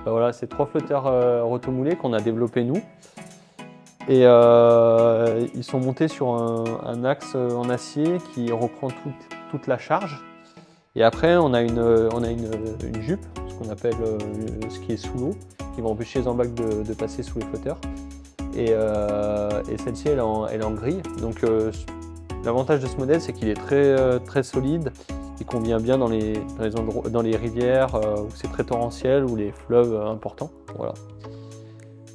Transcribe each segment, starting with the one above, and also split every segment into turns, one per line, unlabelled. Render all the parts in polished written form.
Voilà, c'est 3 flotteurs rotomoulés qu'on a développés nous. Et ils sont montés sur un axe en acier qui reprend toute la charge. Et après, on a une jupe, ce qu'on appelle ce qui est sous l'eau, qui va empêcher les embâcles de passer sous les flotteurs. Et celle-ci, elle est en grille. Donc l'avantage de ce modèle, c'est qu'il est très solide. Il convient bien dans les rivières où c'est très torrentiel, ou les fleuves importants. Voilà.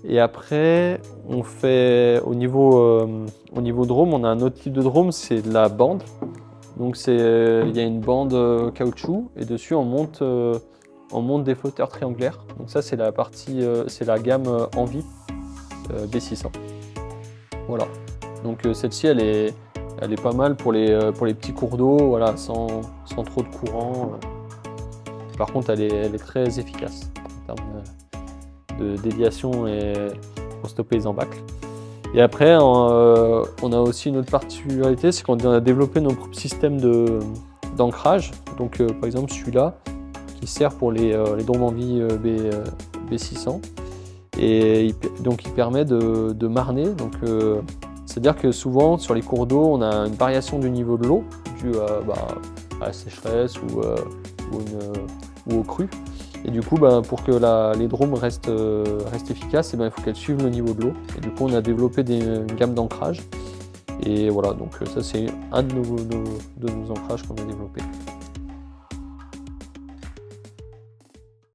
Et après, on fait au niveau drôme, on a un autre type de drôme, c'est de la bande. Donc il y a une bande caoutchouc et dessus on monte des flotteurs triangulaires. Donc ça c'est la gamme Envie B600. Voilà. Donc celle-ci elle est pas mal pour les petits cours d'eau, voilà, sans trop de courant. Par contre elle est très efficace en termes de déviation et pour stopper les embâcles. Et après, on a aussi une autre particularité, c'est qu'on a développé nos propres systèmes d'ancrage. Donc par exemple celui-là, qui sert pour les dromes Envie B600. Et donc il permet de marner. C'est-à-dire que souvent sur les cours d'eau, on a une variation du niveau de l'eau due à la sécheresse ou aux crues. Et du coup, pour que les dromes restent efficaces, il faut qu'elles suivent le niveau de l'eau. Et du coup, on a développé une gamme d'ancrage. Et voilà, donc ça c'est un de nos ancrages qu'on a développé.